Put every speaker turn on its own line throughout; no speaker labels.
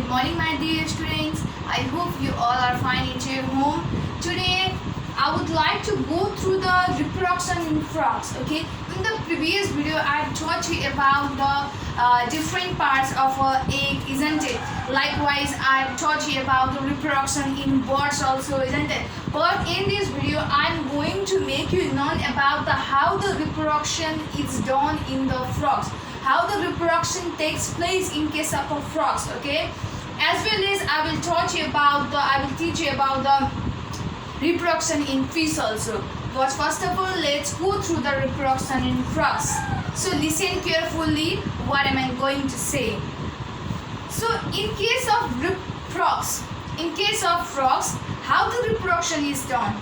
Good morning, my dear students. I hope you all are fine at your home. Today, I would like to go through the reproduction in frogs. Okay, in the previous video, I taught you about the different parts of an egg, isn't it? Likewise, I taught you about the reproduction in birds also, isn't it? But in this video, I'm going to make you learn about how the reproduction is done in the frogs, how the reproduction takes place in case of a frogs. Okay, as well as I will teach you about the reproduction in fish also. But first of all, let's go through the reproduction in frogs. So listen carefully what am I going to say. So in case of frogs, how the reproduction is done.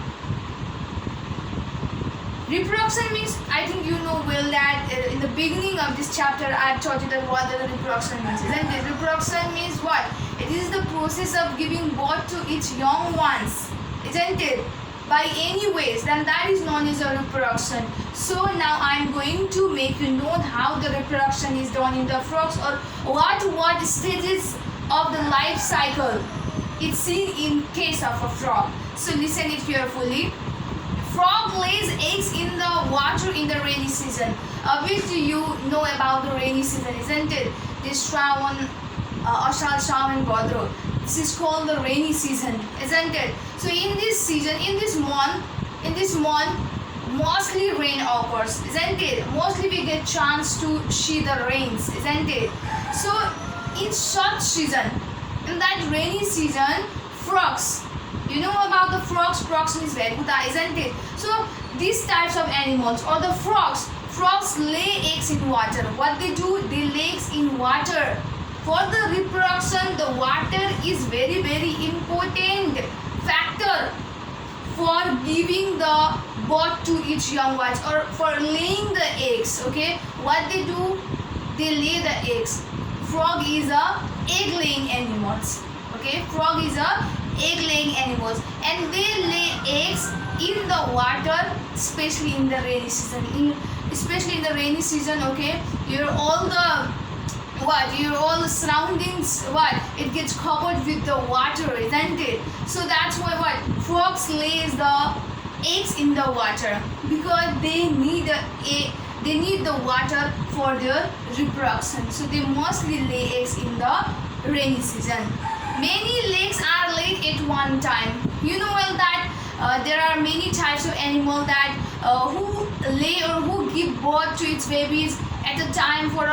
Reproduction means, I think you know well that in the beginning of this chapter I taught you that what the reproduction means. Isn't it? Reproduction means what? It is the process of giving birth to its young ones, isn't it? By any ways, then that is known as a reproduction. So now I am going to make you know how the reproduction is done in the frogs, or what stages of the life cycle it's seen in case of a frog. So listen it carefully. Frog lays eggs in the water in the rainy season. Obviously you know about the rainy season, isn't it? This Shravan, Ashal, Shravan, Bhadra. This is called the rainy season, isn't it? So in this season, in this month, mostly rain occurs, isn't it? Mostly we get chance to see the rains, isn't it? So in such season, in that rainy season, frogs, you know about the frogs, frogs means veguta, isn't it? So these types of animals, or the frogs lay eggs in water. What they do, they lay eggs in water. For the reproduction, the water is very, very important factor for giving the birth to its young ones, or for laying the eggs. Okay, what they do, they lay the eggs. Frog is a egg laying animals. Okay, frog is a egg laying animals, and they lay eggs in the water, especially in the rainy season. Especially in the rainy season, okay, your all the surroundings, it gets covered with the water, isn't it? So that's why frogs lays the eggs in the water, because they need the water for their reproduction. So they mostly lay eggs in the rainy season. Many eggs are laid at one time. You know well that there are many types of animals that who lay or who give birth to its babies at a time for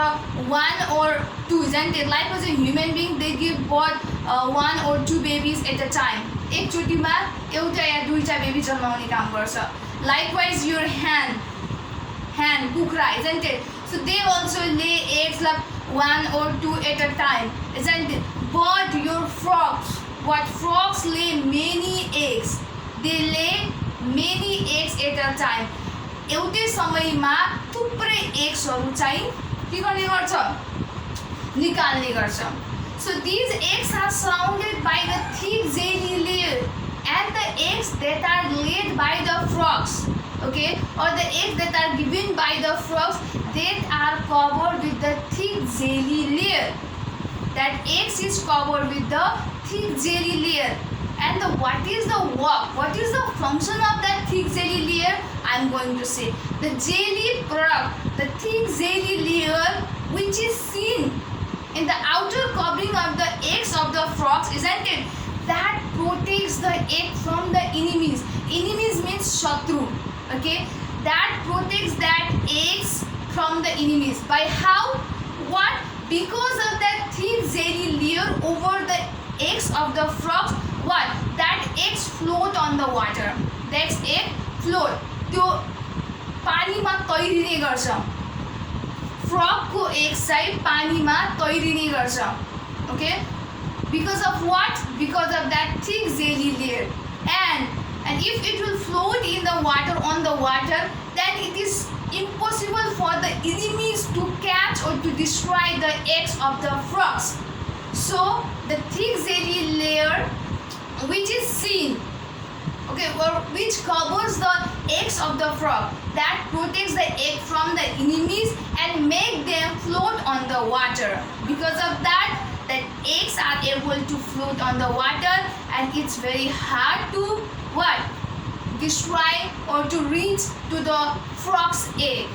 one or two, isn't it? Like as a human being, they give birth one or two babies at a time. एक चोटीमा एउटा या दुईटा baby जन्माउने काम गर्छ. Likewise your hen, कुखुरा, isn't it? So they also lay eggs like one or two at a time, isn't it? But your frogs lay many eggs. They lay many eggs at a time. एउटै समयमा थुप्रै एग्सहरु चाहिँ के गर्ने गर्छ, निकाल्ने गर्छ. So these eggs are surrounded by the thick jelly layer, and the eggs that are laid by the frogs, okay, or the eggs that are given by the frogs, that are covered with the thick jelly layer. That eggs is covered with the thick jelly layer. And what is the work? What is the function of that thick jelly layer? I am going to say the jelly product, the thick jelly layer, which is seen in the outer covering of the eggs of the frogs, isn't it? That protects the egg from the enemies. Enemies means shatru. Okay, that protects that eggs from the enemies. By how? What? Because of that thick jelly layer over the eggs of the frogs. What? That eggs float on the water. That egg float. त्यो पानीमा तैरिने गर्छ. फ्रगको egg चाहिँ पानीमा तैरिने गर्छ. Okay? Because of what? Because of that thick jelly layer. And if it will float in the water, on the water, then it is impossible for the enemies to catch or to destroy the eggs of the frogs. So the thick jelly layer, which is seen, okay, or which covers the eggs of the frog, that protects the egg from the enemies and make them float on the water. Because of that, the eggs eggs are able to float on the water, and it's very hard to what? Destroy or to reach to the frog's egg.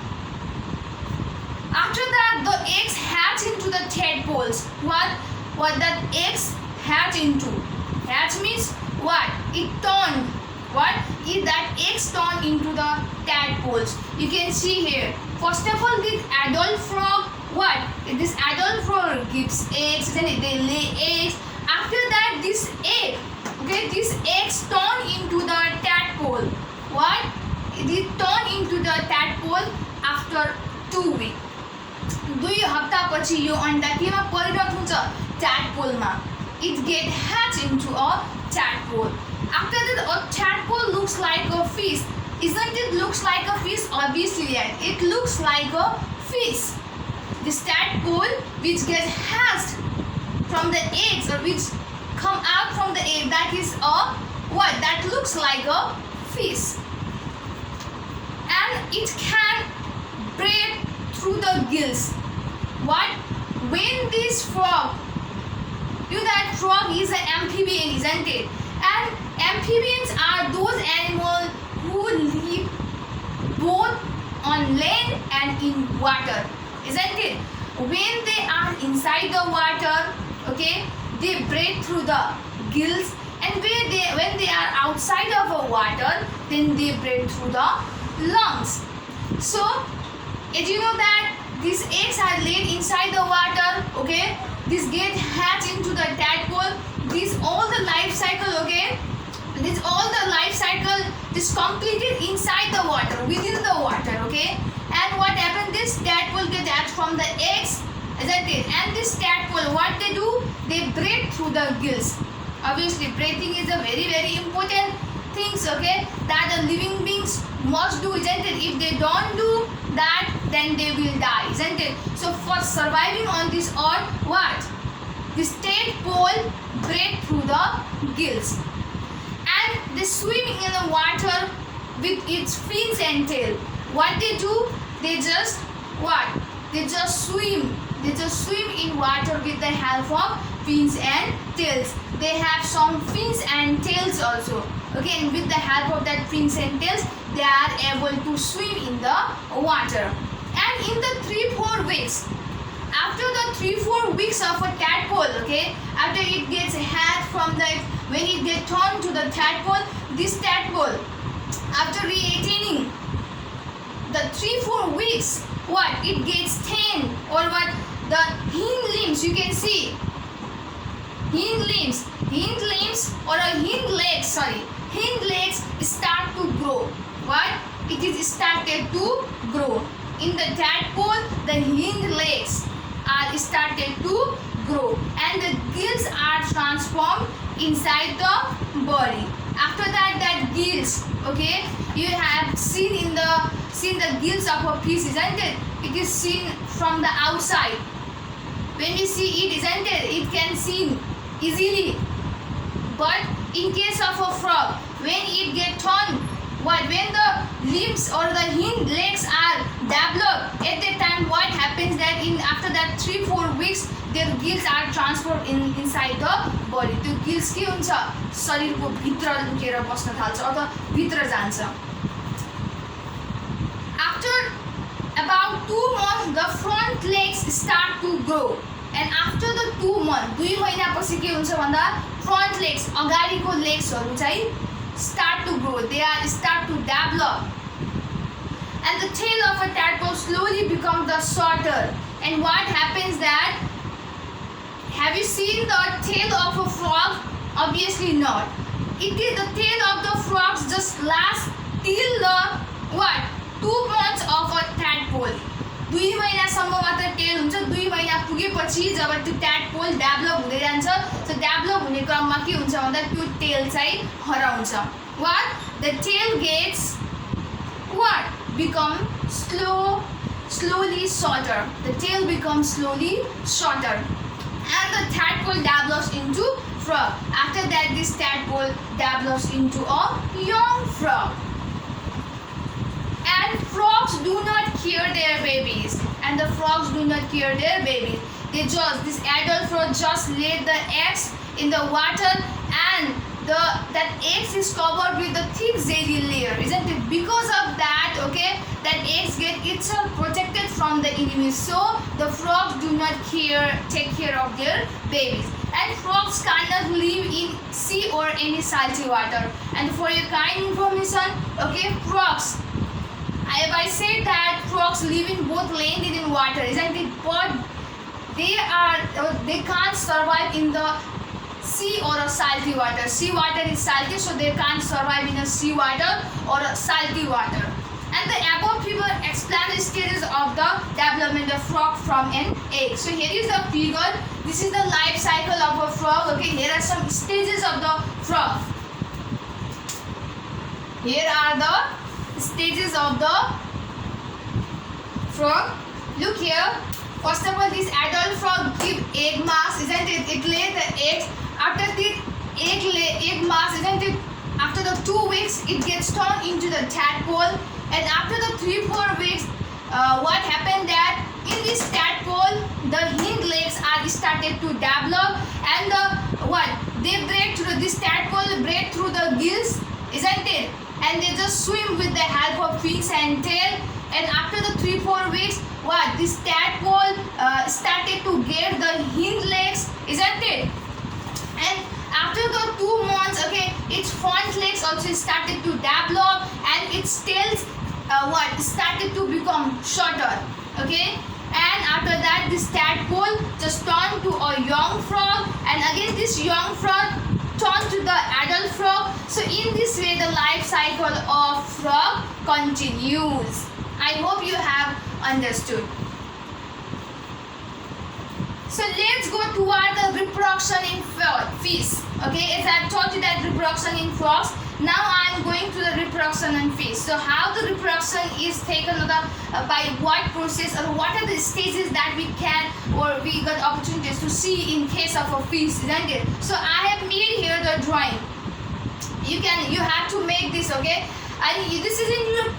After that, the eggs hatch into the tadpoles. What that eggs hatch into? Hatch means what? It turned. What? That eggs turn into the tadpoles. You can see here. First of all, this adult frog, what? This adult frog gives eggs, then they lay eggs. After that, this egg, okay, these eggs turn into the tadpole. What? They turn into the tadpole after 2 weeks. 2 हप्तापछि यो अंडा केमा परिणत हुन्छ? Tadpole-मा. It get hatched into a tadpole. After that, a tadpole looks like a fish. Isn't it looks like a fish? Obviously, yes. It looks like a fish. This tadpole which gets hatched from the eggs or which come out from the egg, that is a what? That looks like a fish. And it can breathe through the gills. What? When this frog, that frog is an amphibian, isn't it? And amphibians are those animals who live both on land and in water, isn't it? When they are inside the water, okay, they breathe through the gills, and when they are outside of the water, then they breathe through the lungs. So, as you know that these eggs are laid inside the water, okay, this get hatched into the tadpole, this all the life cycle, okay, this all the life cycle is completed inside the water, within the water, okay. And what happened, this tadpole get hatched from the eggs, isn't it? And this tadpole, what they do, they breathe through the gills. Obviously breathing is a very very important things, okay, that the living beings must do, isn't it? If they don't do that, then they will die, isn't it? So for surviving on this earth, what? This tadpole breathe through the gills, and they swimming in the water with its fins and tail. What they do? They just what? They just swim. They just swim in water with the help of fins and tails. They have some fins and tails also. Okay, and with the help of that fins and tails, they are able to swim in the water. And in the 3-4 weeks, after the 3-4 weeks of a tadpole, okay, after it gets hatched from the, when it gets turned to the tadpole, this tadpole, after re-attaining the 3-4 weeks, what? It gets thin, or what? The hind limbs, you can see. Hind limbs or a hind legs start to grow. What? It is started to grow. In the tadpole, the hind legs are started to grow, and the gills are transformed inside the body. After that, that gills, okay, you have seen the gills of a fish, isn't it? It is seen from the outside. When we see it, isn't it? It can seen easily. But in case of a frog, when it get turned, what? When the limbs or the hind legs are developed, at that time what happens that after that 3-4 weeks, their gills are transformed inside the body. त्यो gills के हुन्छ? शरीरको भित्र लुकेर बस्न थाल्छ अथवा भित्र जान्छ. After about 2 months, the front legs start to grow. And after the 2 months, 2 महिनापछि के हुन्छ भन्दा front legs, अगाडिको लेग्सहरु चाहिँ start to grow. They are start to develop. And the tail of a tadpole slowly becomes the shorter. And what happens that, have you seen the tail of a frog? Obviously not. It is the tail of the frogs just lasts till the what? 2 months of a tadpole. 2 महिनासम्म मात्र tell हुन्छ. 2 महिना पुगेपछि जब त्यो tadpole develop हुँदै जान्छ, सो develop हुने क्रममा के हुन्छ भन्दा त्यो टेल चाहिँ हराउँछ. What? The tail gets what? Become slowly shorter. The tail becomes slowly shorter. And the tadpole develops into frog. After that, this tadpole develops into a young frog. And frogs do not care their babies. this adult frog just laid the eggs in the water, and that eggs is covered with the thick jelly layer, isn't it? Because of that, okay, that eggs get itself protected from the enemy, so the frogs do not take care of their babies. And frogs cannot live in sea or any salty water. And for your kind information, okay, frogs, if I say that frogs live in both land and in water, isn't it? But they can't survive in the sea or a salty water. Sea water is salty, so they can't survive in a sea water or a salty water. And the above figure explain the stages of the development of frog from an egg. So here is the figure. This is the life cycle of a frog. Okay, here are some stages of the frog. Here are the stages of the frog. Look here. First of all, this adult frog give egg mass, isn't it? It lays the eggs. After the egg mass, isn't it? After the 2 weeks, it gets turned into the tadpole. And after the 3-4 weeks, what happened that in this tadpole, the hind legs are started to develop, and they break through this tadpole, break through the gills, isn't it? And they just swim with the help of fins and tail. And after the 3-4 weeks, this tadpole started to get the hind legs, isn't it? And after the 2 months, okay, its front legs also started to develop, and its tails started to become shorter, okay. And after that, this tadpole just turned to a young frog, and again this young frog turned to the adult frog. So in this way, the life cycle of frog continues. I hope you have understood. So let's go toward the reproduction in fish. Okay, as I've taught you that reproduction in frogs, now I'm going to the reproduction in fish. So how the reproduction is taken by what process, or what are the stages that we can or we got opportunities to see in case of a fish, isn't it? So I have made here the drawing. You have to make this, okay? And this is in your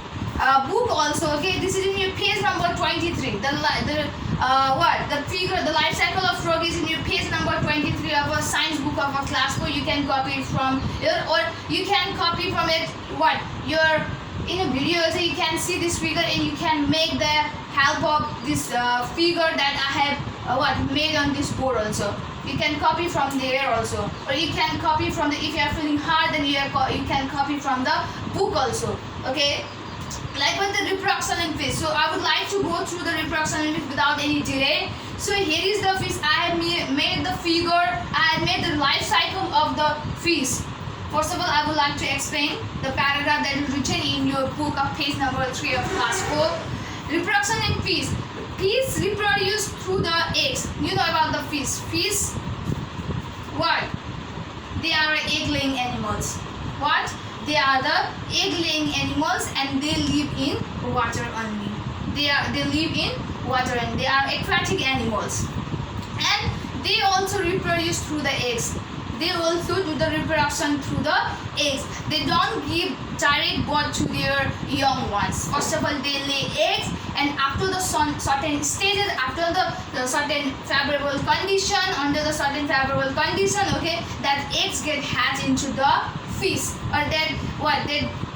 book also, okay. This is in your page number 23. The figure, the life cycle of frog is in your page number 23 of a science book of a class 4. You can copy it from here, or you can copy from it in a video. So you can see this figure, and you can make the help of this figure that I have made on this board also. You can copy from there also, or you can copy from the, if you are feeling hard, then you can copy from the book also, okay. Like with the reproduction in fish. So I would like to go through the reproduction in fish without any delay. So here is the fish. I have made the figure. I have made the life cycle of the fish. First of all, I would like to explain the paragraph that is written in your book of page number 3 of class 4. Reproduction in fish. Fish reproduce through the eggs. You know about the fish. Fish, what? They are egg-laying animals. What? They are the egg-laying animals, and they live in water only. They live in water, and they are aquatic animals. And they also reproduce through the eggs. They also do the reproduction through the eggs. They don't give direct birth to their young ones. First of all, they lay eggs, and after the certain stages, after the certain favorable condition, under the certain favorable condition, okay, that eggs get hatched into the fish, or that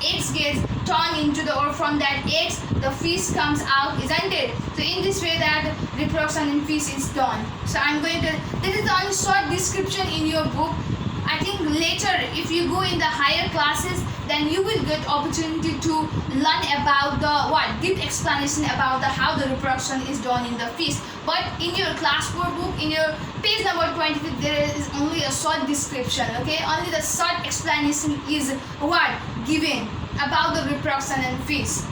eggs get turned into the, or from that eggs the fish comes out, isn't it? So in this way that reproduction in fish is done. So I'm going to, this is the only short description in your book. I think later, if you go in the higher classes, then you will get opportunity to learn about the deep explanation about the how the reproduction is done in the fish. But in your class 4 book, in your page number 23, there is only a short description, okay? Only the short explanation is given about the reproduction in fish.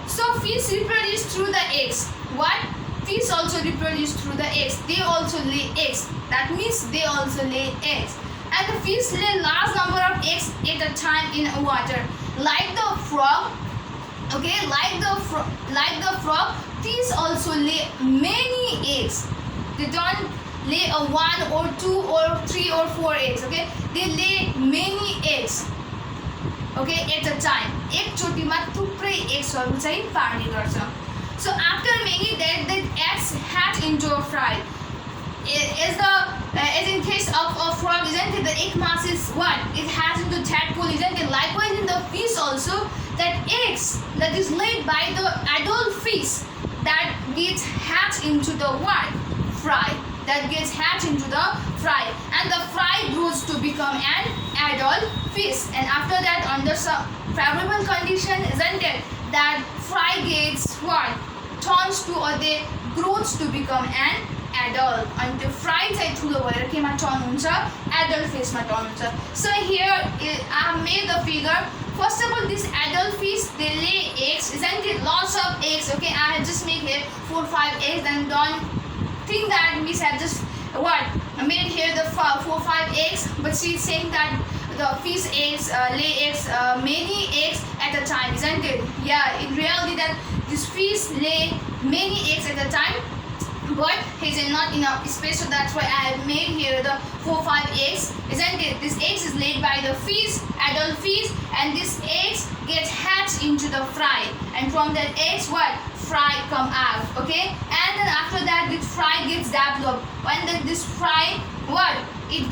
So fish reproduce through the eggs. Fish also reproduce through the eggs. They also lay eggs. That means they also lay eggs. And the fish lay large number of eggs at a time in water. Like the frog, okay, like the frog, fish also lay many eggs. They don't lay a 1 or 2 or 3 or 4 eggs, okay? They lay many eggs, okay, at a time. एकचोटीमा थुप्रै एग्सहरु चाहिँ पार्ने गर्छ. So after many days, the eggs hatch into a fry. As in case of a frog, isn't it? The egg mass is what? It has into tadpole, isn't it? Likewise in the fish also, that eggs that is laid by the adult fish that gets hatched into the what? Fry. That gets hatched into the fry, and the fry grows to become an adult fish. And after that, under some favorable condition, isn't it? That fry gets what? Turns to, or they grows to become an adult. And the fry चाहिँ ठुलो भएर केमा turn हुन्छ? Adult fish मा turn हुन्छ. So here I have made the figure. First of all, this adult fish, they lay eggs, isn't it? Lots of eggs. Okay, I have just made here 4-5 eggs, and don't think that Miss had just what made here the 4-5 eggs, but she's saying that the fish eggs lay eggs, many eggs at a time, isn't it? Yeah, in reality that this fish lay many eggs at a time, but he's not enough space, so that's why I have made here the 4-5 eggs, isn't it? This eggs is laid by the fish, adult fish, and this eggs gets hatched into the fry, and from that eggs what? Fry come out, okay? And then after that this fry gets developed. When this fry what? It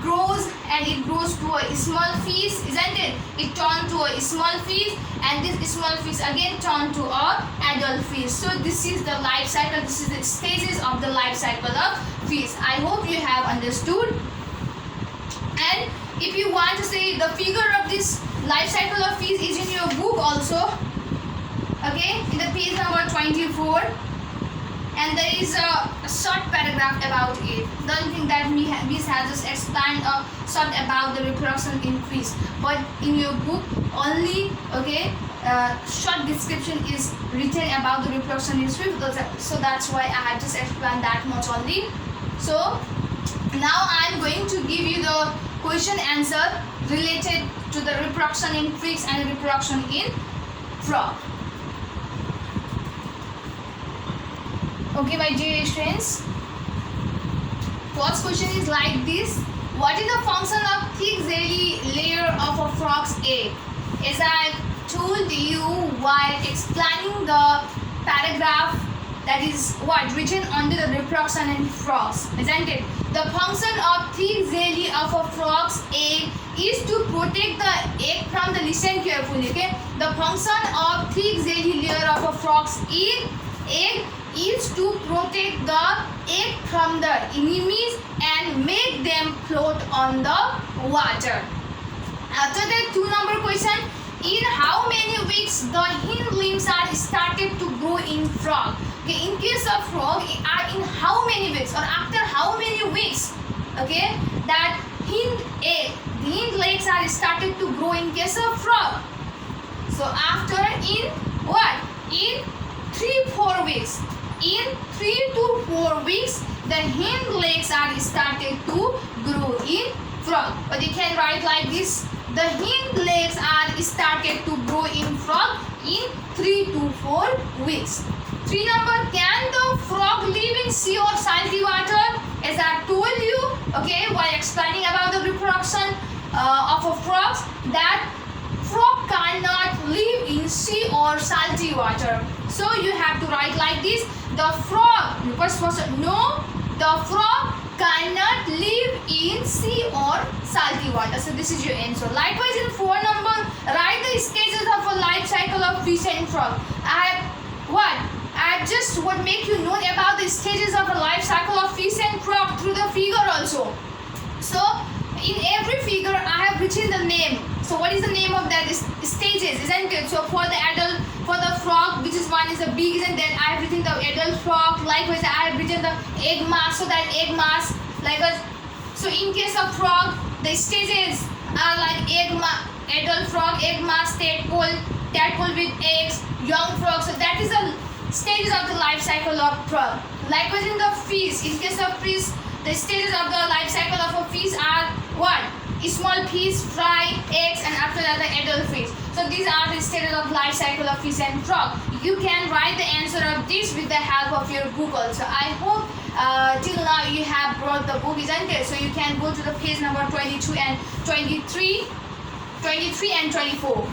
grows, and it grows to a small fish, isn't it? It turns to a small fish, and this small fish again turn to a adult fish. So this is the life cycle, this is the stages of the life cycle of fish. I hope you have understood. And if you want to say the figure of this life cycle of fish is in your book also, okay, in the page number 24, and there is a short paragraph about it. Don't think that Miss has just explained a short about the reproduction in fish, but in your book only, okay, short description is written about the reproduction in fish, so that's why I have just explained that much only. So now I am going to give you the question answer related to the reproduction in fish and reproduction in frog. Okay, my dear students, first question is like this: what is the function of thick jelly layer of a frog's egg? As I told you while explaining the paragraph that is what written under the reproduction in frogs, isn't it? The function of thick jelly of a frog's egg is to protect the egg from the, listen carefully, okay? The function of thick jelly layer of a frog's egg is to protect the egg from the enemies and make them float on the water. After that, 2 number question: in how many weeks the hind limbs are started to grow in frog? Okay, in case of frog, are in how many weeks or after how many weeks? Okay, that the hind legs are started to grow in case of frog. So after in what? In 3-4 weeks. In 3 to 4 weeks, the hind legs are started to grow in frog. But you can write like this: the hind legs are started to grow in frog in 3 to 4 weeks. 3 number: can the frog live in sea or salty water? As I told you, okay, while explaining about the reproduction of a frog, that frog cannot live in sea or salty water. So you have to write like this: the frog, first person, no, the frog cannot live in sea or salty water. So this is your answer. Likewise in 4 number, write the stages of a life cycle of fish and frog. I have just what make you know about the stages of a life cycle of fish and frog through the figure also. So in every figure I have written the name. So what is the name of that stages, isn't it? So for the adult, for the frog, which is one is the big, isn't it? I have written the adult frog. Likewise I have written the egg mass, so that egg mass, likewise. So in case of frog, the stages are like adult frog, egg mass, tadpole with eggs, young frog. So that is the stages of the life cycle of frog. Likewise in the fish, in case of fish, the stages of the life cycle of a fish are what? Small fish, fry, eggs, and after that the adult fish. So these are the stages of life cycle of fish and frog. You can write the answer of this with the help of your book also. I hope till now you have brought the book, isn't it? So you can go to the page number 22 and 23 and 24.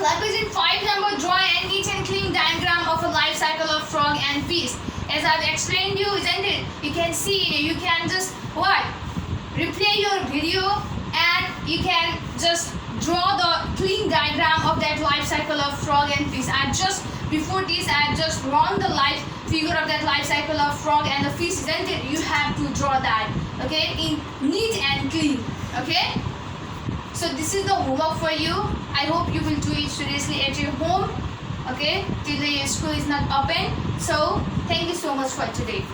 Likewise in 5 number, draw a neat and clean diagram of a life cycle of frog and fish. as I've explained you, isn't it? You can see, you can just what? Replay your video and you can just draw the clean diagram of that life cycle of frog and fish. Before this I have just drawn the life figure of that life cycle of frog and the fish, isn't it? You have to draw that, okay, in neat and clean, okay? So this is the homework for you. I hope you will do it seriously at your home, okay, till the school is not open. So thank you so much for today.